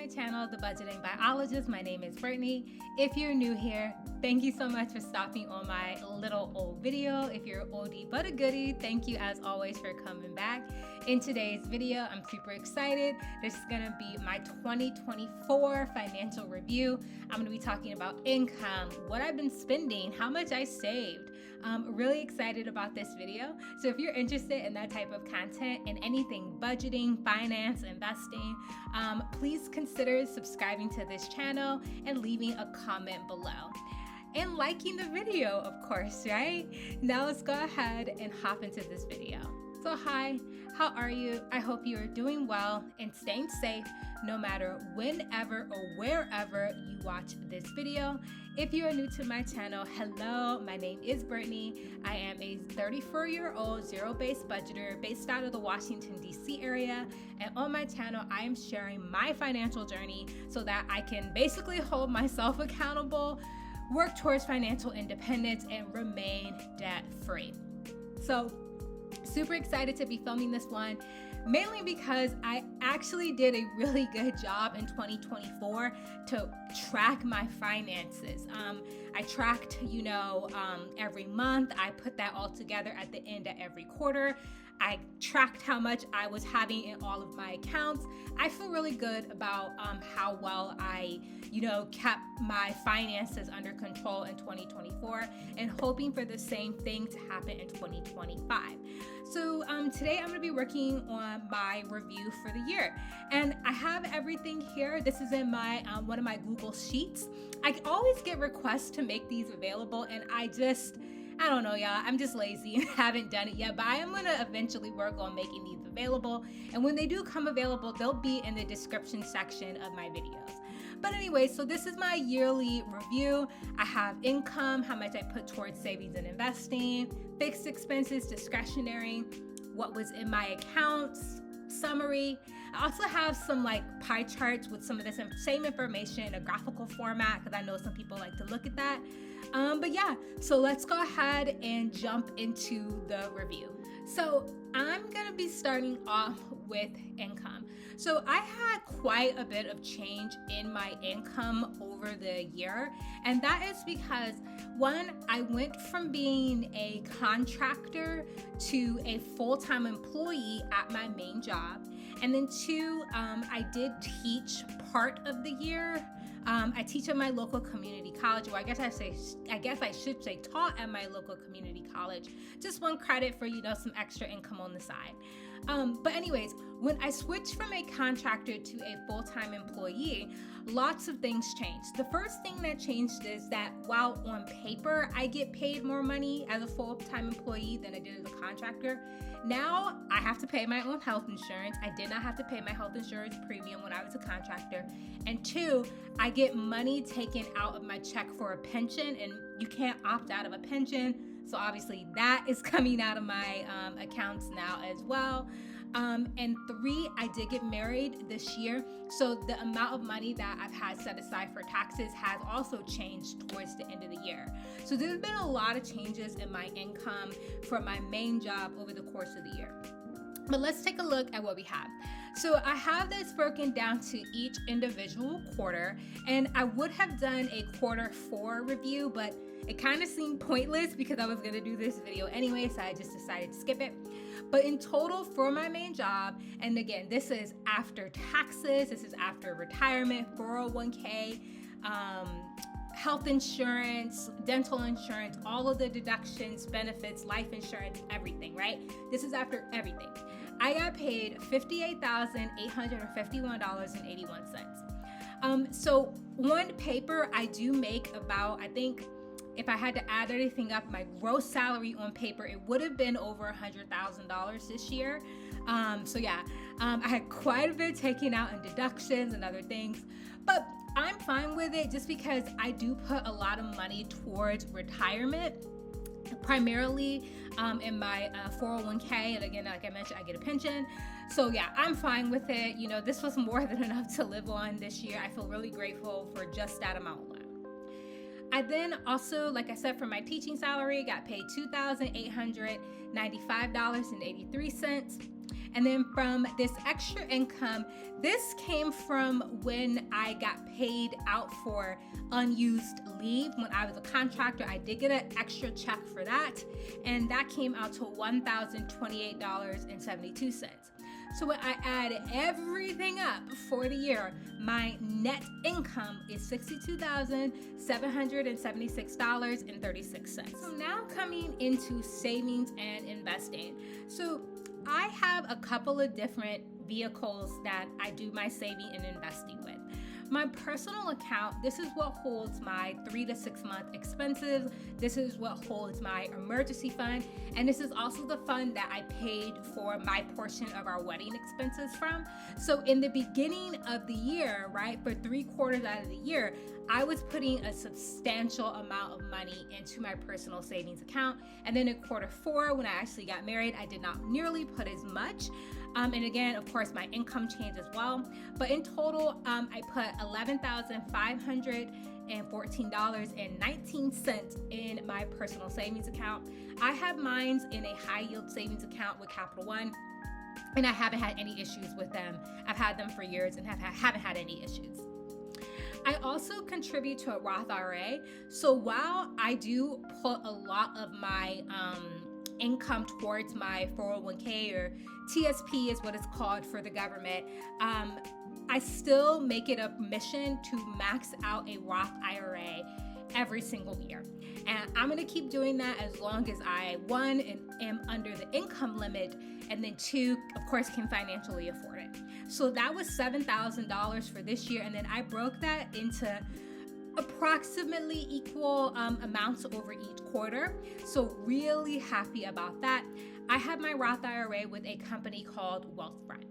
my channel, The Budgeting Biologist. My name is Brittany. If you're new here, thank you so much for stopping on my little old video. If you're oldie but a goodie, thank you as always for coming back. In today's video, I'm super excited. This is gonna be my 2024 financial review. I'm gonna be talking about income, what I've been spending, how much I saved. I'm really excited about this video. So if you're interested in that type of content and anything budgeting, finance, investing, please consider subscribing to this channel and leaving a comment below. And liking the video, of course, right? Now let's go ahead and hop into this video. So hi, how are you? I hope you are doing well and staying safe no matter whenever or wherever you watch this video. If you are new to my channel, hello, my name is Brittany. I am a 34-year-old zero-based budgeter based out of the Washington, D.C. area. And on my channel, I am sharing my financial journey so that I can basically hold myself accountable, work towards financial independence, and remain debt-free. So, super excited to be filming this one, mainly because I actually did a really good job in 2024 to track my finances. I tracked, every month. I put that all together at the end of every quarter. I tracked how much I was having in all of my accounts. I feel really good about how well I, kept my finances under control in 2024 and hoping for the same thing to happen in 2025. So today I'm going to be working on my review for the year, and I have everything here. This is in my one of my Google Sheets. I always get requests to make these available, and I don't know, y'all. I'm just lazy and haven't done it yet, but I am going to eventually work on making these available. And when they do come available, they'll be in the description section of my videos. But anyway, so this is my yearly review. I have income, how much I put towards savings and investing, fixed expenses, discretionary, what was in my accounts, summary. I also have some pie charts with some of this same information in a graphical format because I know some people like to look at that. But yeah, so let's go ahead and jump into the review. So I'm gonna be starting off with income. So I had quite a bit of change in my income over the year, and that is because one, I went from being a contractor to a full-time employee at my main job, and then two, I did teach part of the year. I teach at my local community college, or I guess I should say taught at my local community college. Just one credit for, some extra income on the side. But anyways, when I switched from a contractor to a full-time employee, lots of things changed. The first thing that changed is that while on paper, I get paid more money as a full-time employee than I did as a contractor, now I have to pay my own health insurance. I did not have to pay my health insurance premium when I was a contractor. And two, I get money taken out of my check for a pension, and you can't opt out of a pension. So obviously that is coming out of my accounts now as well. And three, I did get married this year. So the amount of money that I've had set aside for taxes has also changed towards the end of the year. So there's been a lot of changes in my income for my main job over the course of the year. But let's take a look at what we have. So I have this broken down to each individual quarter, and I would have done a quarter 4 review, but it kind of seemed pointless because I was going to do this video anyway, so I just decided to skip it. But in total for my main job, and again, this is after taxes, this is after retirement, 401k, health insurance, dental insurance, all of the deductions, benefits, life insurance, everything, right? This is after everything. I got paid $58,851.81. So on paper, I do make about, I think, if I had to add everything up, my gross salary on paper, it would have been over $100,000 this year. I had quite a bit taken out in deductions and other things, but I'm fine with it just because I do put a lot of money towards retirement, primarily in my 401k. And again, like I mentioned, I get a pension. So yeah, I'm fine with it. This was more than enough to live on this year. I feel really grateful for just that amount alone. I then also, like I said, for my teaching salary, got paid $2,895.83. And then from this extra income, this came from when I got paid out for unused leave. When I was a contractor, I did get an extra check for that, and that came out to $1,028.72. So when I add everything up for the year, my net income is $62,776.36. So now coming into savings and investing. So I have a couple of different vehicles that I do my saving and investing with. My personal account, this is what holds my 3 to 6 month expenses. This is what holds my emergency fund. And this is also the fund that I paid for my portion of our wedding expenses from. So in the beginning of the year, right, for 3 quarters out of the year, I was putting a substantial amount of money into my personal savings account. And then in quarter 4, when I actually got married, I did not nearly put as much. And again, of course, my income changed as well. But in total, I put $11,514.19 in my personal savings account. I have mine in a high yield savings account with Capital One, and I haven't had any issues with them. I've had them for years and haven't had any issues. I also contribute to a Roth IRA. So while I do put a lot of my income towards my 401k, or TSP is what it's called for the government, I still make it a mission to max out a Roth IRA every single year. And I'm going to keep doing that as long as I, 1, am under the income limit, and then 2, of course, can financially afford it. So that was $7,000 for this year. And then I broke that into approximately equal amounts over each quarter. So really happy about that. I have my Roth IRA with a company called Wealthfront.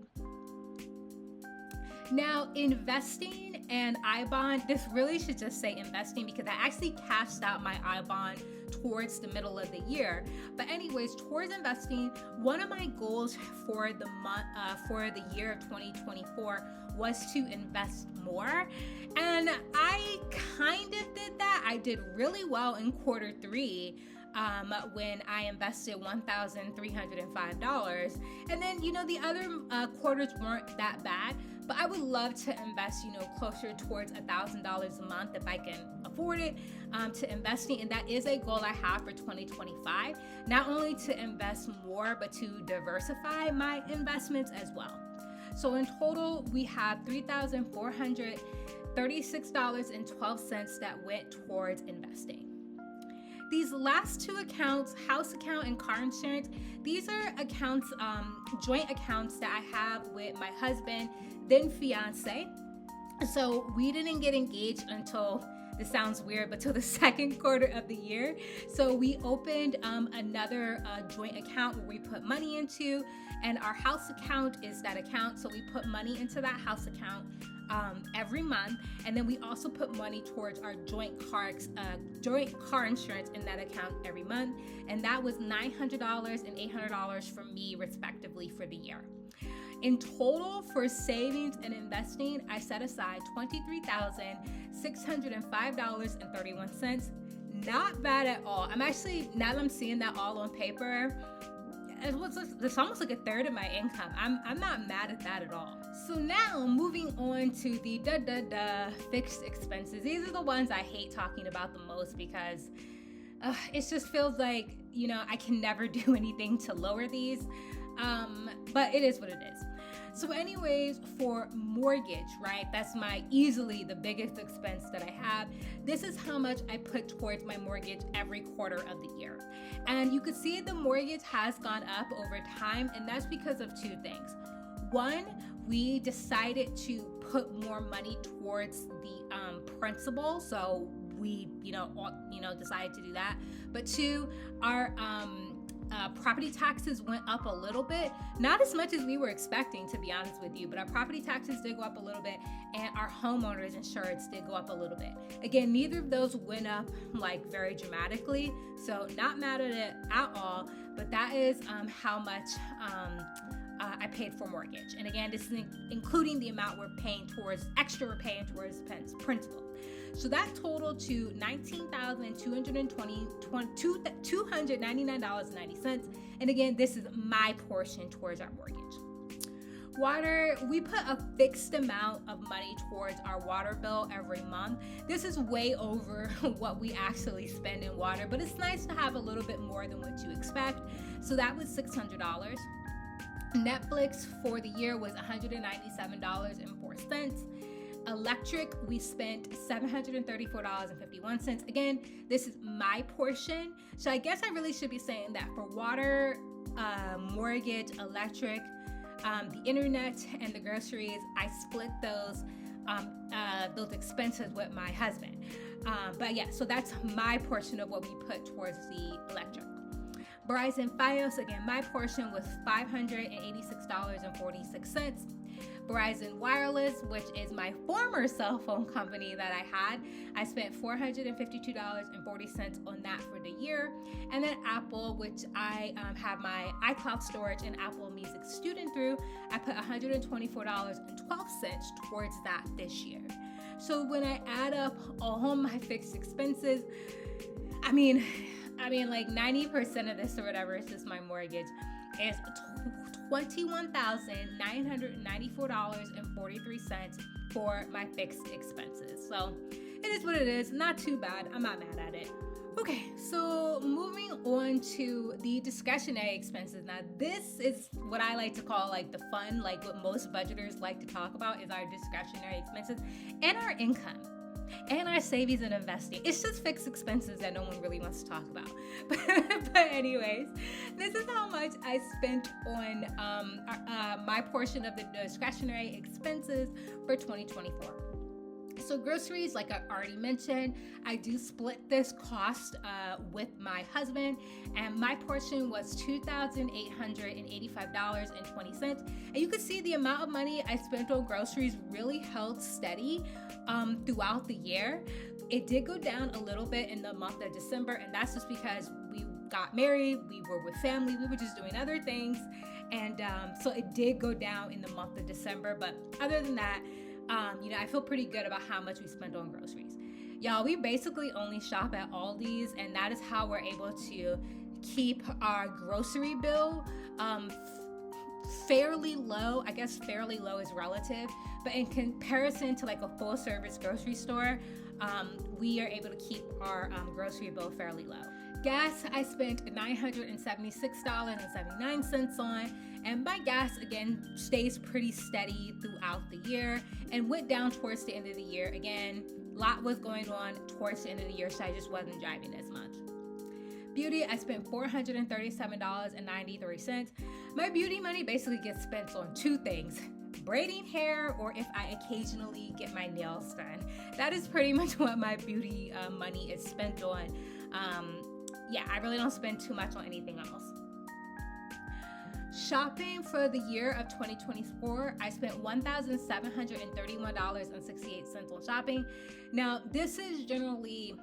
Now, investing and iBond, this really should just say investing because I actually cashed out my iBond towards the middle of the year. But anyways, towards investing, one of my goals for the year of 2024 was to invest more. And I kind of did that. I did really well in quarter 3. When I invested $1,305. And then, the other quarters weren't that bad, but I would love to invest, closer towards $1,000 a month if I can afford it, to investing. And that is a goal I have for 2025, not only to invest more, but to diversify my investments as well. So in total, we have $3,436.12 that went towards investing. These last 2 accounts, house account and car insurance, these are accounts, joint accounts that I have with my husband, then fiance. So we didn't get engaged until, this sounds weird, but till the 2nd quarter of the year. So we opened another joint account where we put money into, and our house account is that account. So we put money into that house account every month, and then we also put money towards our joint car insurance in that account every month, and that was $900 and $800 for me respectively for the year. In total, for savings and investing, I set aside $23,605.31. Not bad at all. I'm actually, now that I'm seeing that all on paper, it's almost like a third of my income. I'm not mad at that at all. So now moving on to the fixed expenses. These are the ones I hate talking about the most because it just feels like, I can never do anything to lower these. But it is what it is. So anyways, for mortgage, right? That's easily the biggest expense that I have. This is how much I put towards my mortgage every quarter of the year. And you can see the mortgage has gone up over time, and that's because of 2 things. 1, we decided to put more money towards the principal, so we, decided to do that. But 2, our property taxes went up a little bit, not as much as we were expecting, to be honest with you, but our property taxes did go up a little bit, and our homeowners insurance did go up a little bit. Again, neither of those went up very dramatically, so not mad at it at all, but that is how much I paid for mortgage. And again, this is including the amount we're paying towards principal. So that totaled to $19,299.90. And again, this is my portion towards our mortgage. Water, we put a fixed amount of money towards our water bill every month. This is way over what we actually spend in water, but it's nice to have a little bit more than what you expect. So that was $600. Netflix for the year was $197.04. Electric, we spent $734.51. Again, this is my portion. So I guess I really should be saying that for water, mortgage, electric, the internet, and the groceries, I split those expenses with my husband. But yeah, so that's my portion of what we put towards the electric. Verizon Fios, again, my portion was $586.46. Verizon Wireless, which is my former cell phone company that I had, I spent $452.40 on that for the year. And then Apple, which I have my iCloud storage and Apple Music student through, I put $124.12 towards that this year. So when I add up all my fixed expenses, I mean, like 90% of this or whatever is just my mortgage, is $21,994.43 for my fixed expenses. So it is what it is. Not too bad. I'm not mad at it. Okay, so moving on to the discretionary expenses. Now, this is what I like to call like the fun, like what most budgeters like to talk about is our discretionary expenses and our income. And our savings and investing. It's just fixed expenses that no one really wants to talk about. But anyways, this is how much I spent on my portion of the discretionary expenses for 2024. So groceries, like I already mentioned, I do split this cost with my husband, and my portion was $2,885.20. And you can see the amount of money I spent on groceries really held steady throughout the year. It did go down a little bit in the month of December, and that's just because we got married, we were with family, we were just doing other things, and so it did go down in the month of December. But other than that, I feel pretty good about how much we spent on groceries. Y'all, we basically only shop at Aldi's, and that is how we're able to keep our grocery bill fairly low. I guess fairly low is relative, but in comparison to like a full service grocery store, we are able to keep our grocery bill fairly low. Gas, I spent $976.79 on, and my gas again stays pretty steady throughout the year and went down towards the end of the year. Again, a lot was going on towards the end of the year, so I just wasn't driving as much. Beauty, I spent $437.93. My beauty money basically gets spent on two things: braiding hair, or if I occasionally get my nails done. That is pretty much what my beauty money is spent on. I really don't spend too much on anything else. Shopping for the year of 2024, I spent $1,731.68 on shopping. Now, this is generally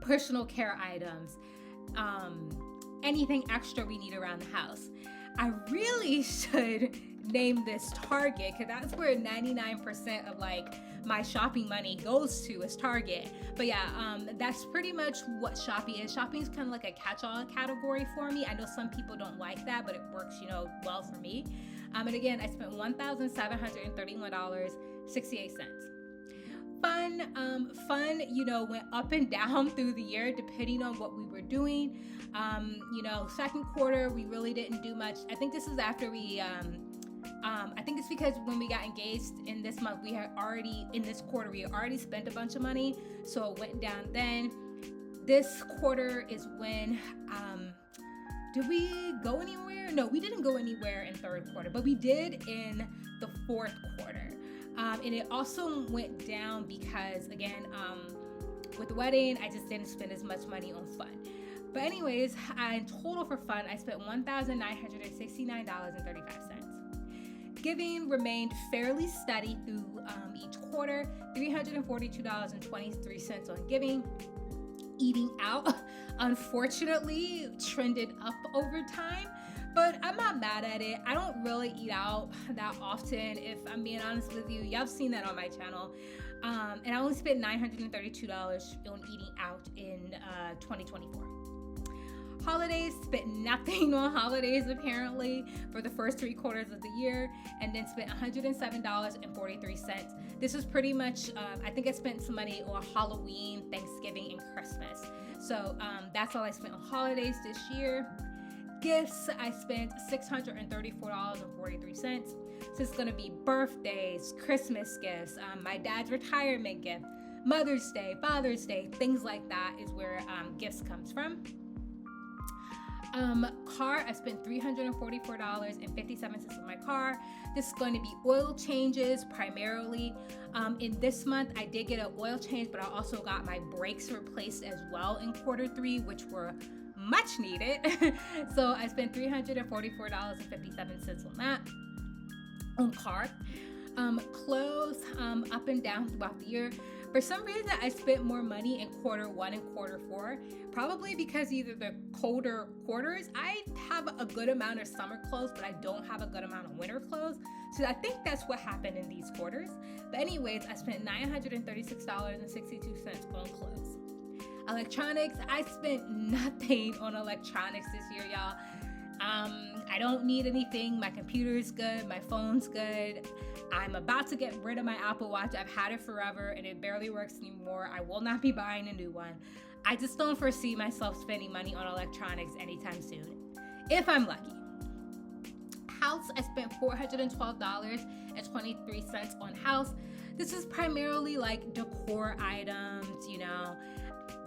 personal care items, anything extra we need around the house. I really should name this Target, because that's where 99% of like my shopping money goes to, is Target. But that's pretty much what shopping is. Shopping is kind of like a catch-all category for me. I know some people don't like that, but it works, well for me. And again, I spent $1,731.68. Fun, went up and down through the year depending on what we were doing. Second quarter, we really didn't do much. I think this is after we, I think it's because when we got engaged in this month, in this quarter, we had already spent a bunch of money. So it went down then. This quarter is when, did we go anywhere? No, we didn't go anywhere in third quarter, but we did in the fourth quarter. And it also went down because, again, with the wedding, I just didn't spend as much money on fun. But anyways, in total for fun, I spent $1,969.35. Giving remained fairly steady through each quarter, $342.23 on giving. Eating out, unfortunately, trended up over time. but I'm not mad at it. I don't really eat out that often, if I'm being honest with you. Y'all have seen that on my channel. And I only spent $932 on eating out in 2024. Holidays, spent nothing on holidays apparently for the first 3 quarters of the year, and then spent $107.43. This is pretty much, I think I spent some money on Halloween, Thanksgiving, and Christmas. So that's all I spent on holidays this year. Gifts, I spent $634.43. So it's gonna be birthdays, Christmas gifts, my dad's retirement gift, Mother's Day, Father's Day, things like that is where gifts comes from. Car, I spent $344.57 on my car. This is going to be oil changes primarily. In this month, I did get an oil change, but I also got my brakes replaced as well in Q3, which were much needed. So I spent $344.57 on that, on car. Clothes, up and down throughout the year. For some reason, I spent more money in Q1 and Q4, probably because either the colder quarters, I have a good amount of summer clothes, but I don't have a good amount of winter clothes. So I think that's what happened in these quarters. But anyways, I spent $936.62 on clothes. Electronics, I spent nothing on electronics this year, y'all. I don't need anything. My computer is good. My phone's good. I'm about to get rid of my Apple Watch. I've had it forever and it barely works anymore. I will not be buying a new one. I just don't foresee myself spending money on electronics anytime soon, if I'm lucky. House, I spent $412.23 on house. This is primarily like decor items, you know.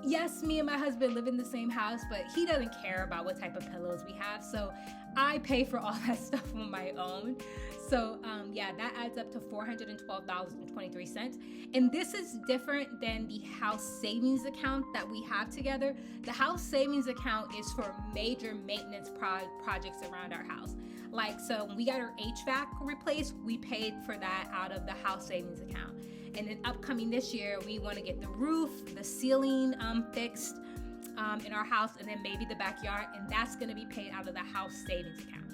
Yes, me and my husband live in the same house, but he doesn't care about what type of pillows we have, so I pay for all that stuff on my own. So yeah, that adds up to $412.23. And this is different than the house savings account that we have together. The house savings account is for major maintenance projects around our house. Like, so when we got our HVAC replaced, we paid for that out of the house savings account. And then upcoming this year, we want to get the roof, the ceiling fixed in our house, and then maybe the backyard, and that's going to be paid out of the house savings account.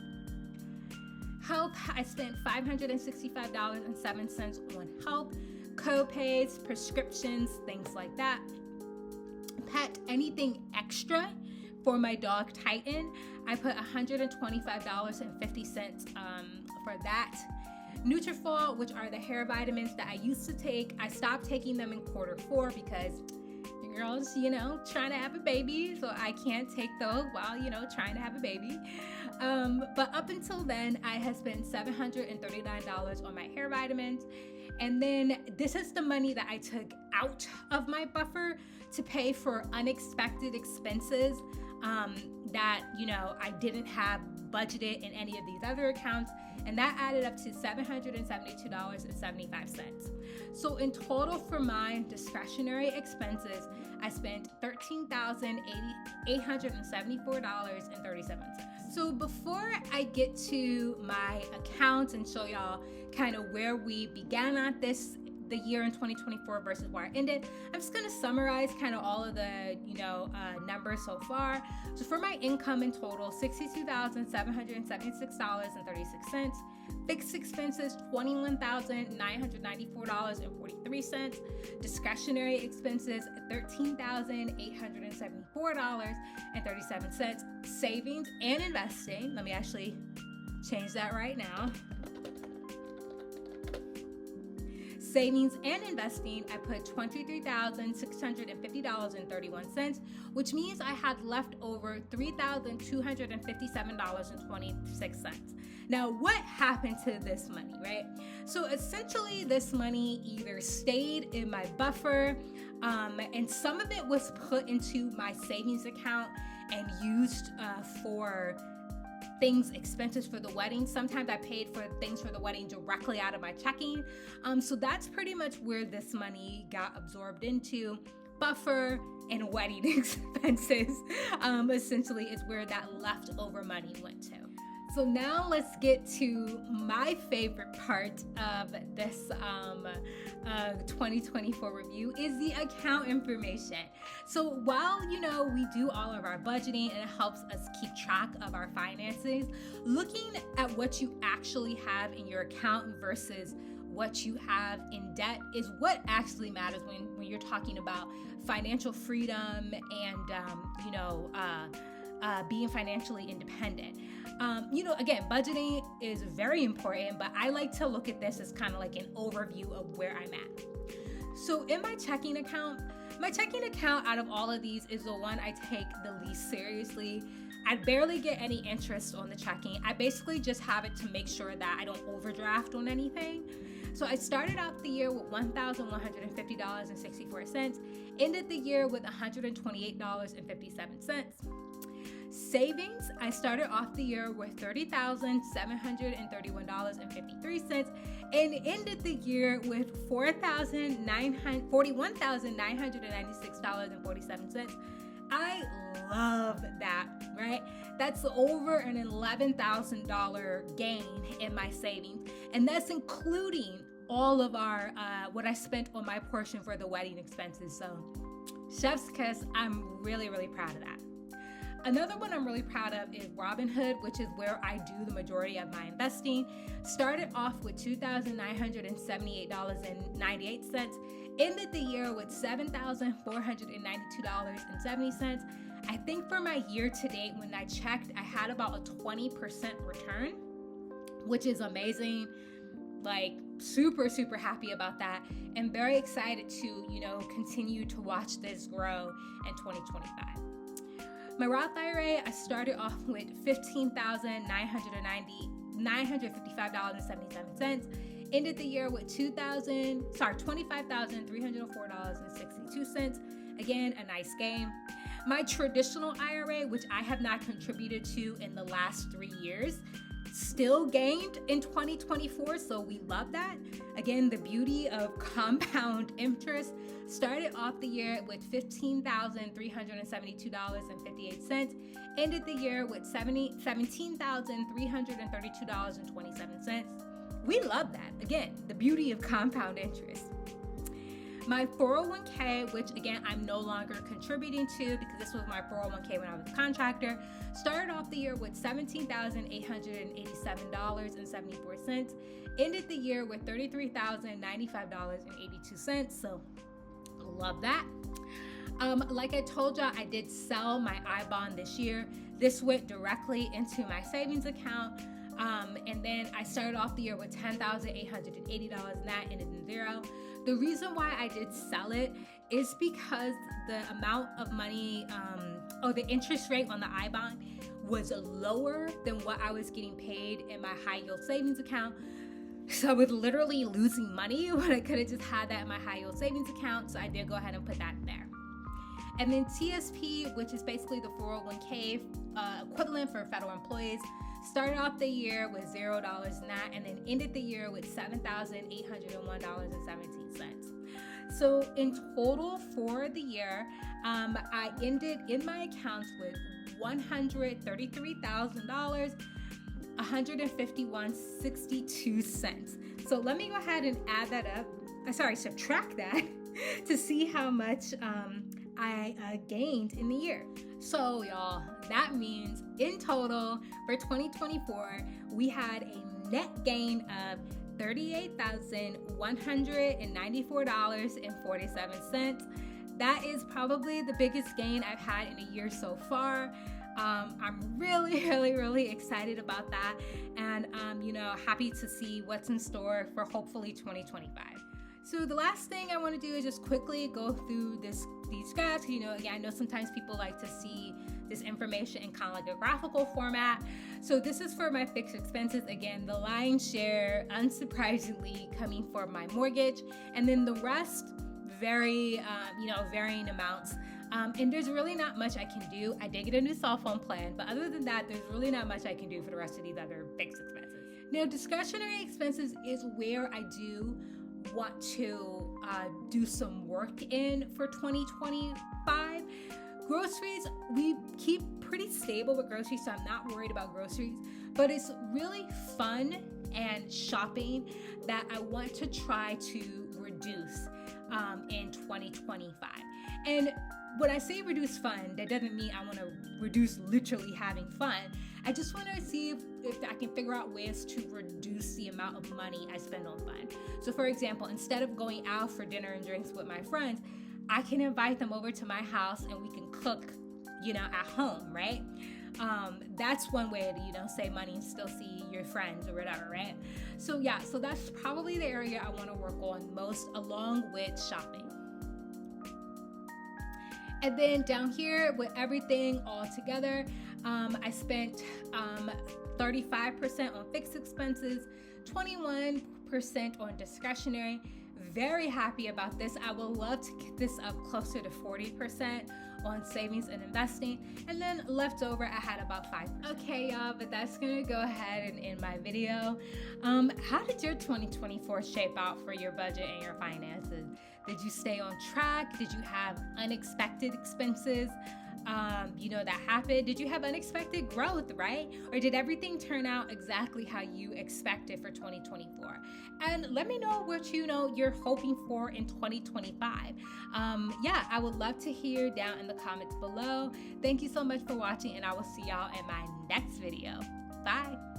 Health, I spent $565.07 on health, co-pays, prescriptions, things like that. Pet, anything extra for my dog Titan, I put $125.50 for that. Nutrafol, which are the hair vitamins that I used to take, I stopped taking them in Q4 because your girl's, you know, trying to have a baby, so I can't take those while, you know, trying to have a baby. But up until then, I had spent $739 on my hair vitamins. And then this is the money that I took out of my buffer to pay for unexpected expenses that, you know, I didn't have budgeted in any of these other accounts. And that added up to $772.75. So in total for my discretionary expenses, I spent $13,874.37. So before I get to my accounts and show y'all kind of where we began at the year in 2024 versus where I ended, I'm just gonna summarize kind of all of the, you know, numbers so far. So for my income in total, $62,776.36. Fixed expenses, $21,994.43. Discretionary expenses, $13,874.37. Savings and investing, let me actually change that right now. Savings and investing, I put $23,650.31, which means I had left over $3,257.26. Now, what happened to this money, right? So essentially, this money either stayed in my buffer, and some of it was put into my savings account and used for things, expenses for the wedding. Sometimes I paid for things for the wedding directly out of my checking. So that's pretty much where this money got absorbed into. Buffer and wedding expenses, essentially is where that leftover money went to. So now let's get to my favorite part of this 2024 review is the account information. So while, we do all of our budgeting and it helps us keep track of our finances, looking at what you actually have in your account versus what you have in debt is what actually matters when you're talking about financial freedom and, being financially independent. Again, budgeting is very important, but I like to look at this as kind of like an overview of where I'm at. So in my checking account out of all of these is the one I take the least seriously. I barely get any interest on the checking. I basically just have it to make sure that I don't overdraft on anything. So I started out the year with $1,150.64, ended the year with $128.57. Savings, I started off the year with $30,731.53 and ended the year with $41,996.47. I love that, right? That's over an $11,000 gain in my savings, and that's including all of our what I spent on my portion for the wedding expenses. So, chef's kiss. I'm really, really proud of that. Another one I'm really proud of is Robinhood, which is where I do the majority of my investing. Started off with $2,978.98, ended the year with $7,492.70. I think for my year to date, when I checked, I had about a 20% return, which is amazing. Like super, super happy about that, and very excited to, continue to watch this grow in 2025. My Roth IRA, I started off with $25,304.67, ended the year with $25,304.62. Again, a nice gain. My traditional IRA, which I have not contributed to in the last 3 years, still gained in 2024, so we love that. Again, the beauty of compound interest. Started off the year with $15,372.58, ended the year with $17,332.27. We love that. Again, the beauty of compound interest. My 401k, which again, I'm no longer contributing to because this was my 401k when I was a contractor, started off the year with $17,887.74, ended the year with $33,095.82. So, love that. Like I told y'all, I did sell my iBond this year. This went directly into my savings account. And then I started off the year with $10,880 and that ended in zero. The reason why I did sell it is because the amount of money, or the interest rate on the iBond was lower than what I was getting paid in my high yield savings account. So I was literally losing money when I could have just had that in my high yield savings account. So I did go ahead and put that there. And then TSP, which is basically the 401k equivalent for federal employees, started off the year with $0 in that, and then ended the year with $7,801.17. So in total for the year, I ended in my accounts with $133,000, $151.62. So let me go ahead and add that up. Subtract that to see how much I gained in the year. So y'all, that means in total for 2024, we had a net gain of $38,194.47. That is probably the biggest gain I've had in a year so far. I'm really, really, really excited about that, and happy to see what's in store for hopefully 2025. So the last thing I want to do is just quickly go through these graphs. Again, I know sometimes people like to see this information in kind of like a graphical format. So this is for my fixed expenses. Again, the lion's share, unsurprisingly, coming from my mortgage, and then the rest, varying amounts. And there's really not much I can do. I did get a new cell phone plan, but other than that, there's really not much I can do for the rest of these other fixed expenses. Now, discretionary expenses is where I do want to do some work in for 2025. Groceries, we keep pretty stable with groceries, so I'm not worried about groceries. but it's really fun and shopping that I want to try to reduce in 2025. And when I say reduce fun, that doesn't mean I want to reduce literally having fun. I just want to see if I can figure out ways to reduce the amount of money I spend on fun. So for example, instead of going out for dinner and drinks with my friends, I can invite them over to my house and we can cook, at home, right? That's one way to, save money and still see your friends or whatever, right? So that's probably the area I want to work on most, along with shopping. And then down here with everything all together, I spent 35% on fixed expenses, 21% on discretionary. Very happy about this. I would love to get this up closer to 40% on savings and investing. And then leftover, I had about 5%. Okay, y'all, but that's gonna go ahead and end my video. How did your 2024 shape out for your budget and your finances? Did you stay on track? Did you have unexpected expenses? That happened? Did you have unexpected growth, right? Or did everything turn out exactly how you expected for 2024? And let me know what you're hoping for in 2025. I would love to hear down in the comments below. Thank you so much for watching, and I will see y'all in my next video. Bye.